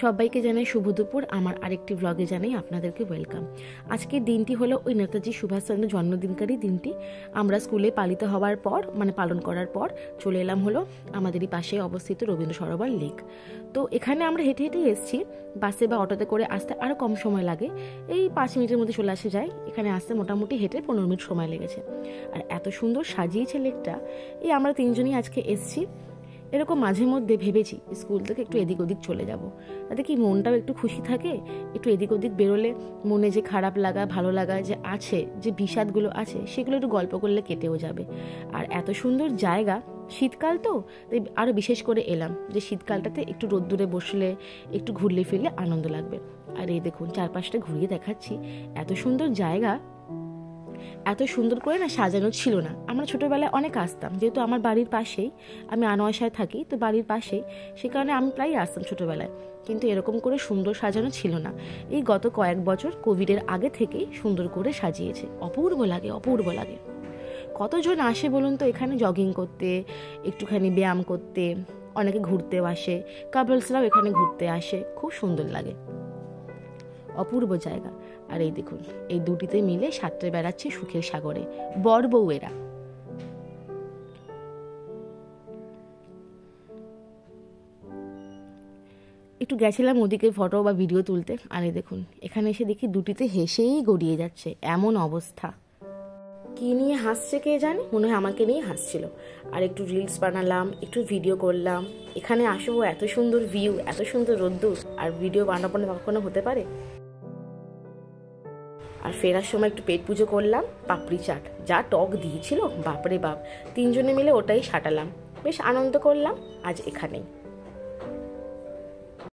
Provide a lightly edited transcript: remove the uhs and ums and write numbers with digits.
সবাইকে জানাই শুভ দুপুর। আমার আরেকটি ব্লগে জানাই আপনাদেরকে ওয়েলকাম। আজকের দিনটি হলো ওই নেতাজি সুভাষচন্দ্র জন্মদিনকারী দিনটি। আমরা স্কুলে পালিত হওয়ার পর পালন করার পর চলে এলাম হলো আমাদেরই পাশে অবস্থিত রবীন্দ্র সরোবর লেক। তো এখানে আমরা হেঁটে হেঁটেই এসেছি। বাসে বা অটোতে করে আসতে আরও কম সময় লাগে, এই 5 মিনিটের মধ্যে চলে আসা যায়। এখানে আসতে মোটামুটি হেঁটে 15 মিনিট সময় লেগেছে। আর এত সুন্দর সাজিয়েছে লেকটা। এই আমরা 3 জনই আজকে এসেছি। এরকম মাঝে মধ্যে ভেবেছি স্কুল থেকে একটু এদিক ওদিক চলে যাব, তাতে কি মনটাও একটু খুশি থাকে। একটু এদিক ওদিক বেরোলে মনে যে খারাপ লাগা ভালো লাগা যে আছে, যে বিষাদগুলো আছে, সেগুলো একটু গল্প করলে কেটেও যাবে। আর এত সুন্দর জায়গা, শীতকাল তো তাই আরও বিশেষ করে এলাম যে শীতকালটাতে একটু রোদ্দুরে বসলে একটু ঘুরলে ফিরলে আনন্দ লাগবে। আর এই দেখুন চারপাশটা ঘুরিয়ে দেখাচ্ছি, এত সুন্দর জায়গা। এত সুন্দর করে না সাজানো ছিল না। আমরা ছোটোবেলায় অনেক আসতাম, যেহেতু আমার বাড়ির পাশেই, আমি আনোয়াশায় থাকি, তো বাড়ির পাশেই, সে কারণে আমি প্রায় আসতাম ছোটোবেলায়। কিন্তু এরকম করে সুন্দর সাজানো ছিল না। এই গত কয়েক বছর কোভিডের আগে থেকেই সুন্দর করে সাজিয়েছে। অপূর্ব লাগে, অপূর্ব লাগে। কতজন আসে বলুন তো এখানে জগিং করতে, একটুখানি ব্যায়াম করতে, অনেকে ঘুরতেও আসে, কাপলসরাও এখানে ঘুরতে আসে। খুব সুন্দর লাগে, অপূর্ব জায়গা। আর এই দেখুন, এই দুটিতে মিলে সাঁতরে বেড়াচ্ছে সুখের সাগরে বর বউয়েরা। একটু গেছিলাম ওদিকে ফটো বা ভিডিও তুলতে, আর এই দেখুন এখানে এসে দেখি দুটিতে হেসেই গড়িয়ে যাচ্ছে, এমন অবস্থা। কি নিয়ে হাসছে কে জানে, মনে হয় আমাকে নিয়ে হাসছিল। আর একটু রিলস বানালাম, একটু ভিডিও করলাম। এখানে আসবো, এত সুন্দর ভিউ, এত সুন্দর রোদ্দুর, আর ভিডিও বানাবো না কখনো হতে পারে। আর ফেরার সময় একটু পেট পুজো করলাম, পাপড়ি চাট যা টক দিয়েছিল, বাপরে বাপ। 3 জনে মিলে ওটাই সাটালাম, বেশ আনন্দ করলাম আজ এখানেই।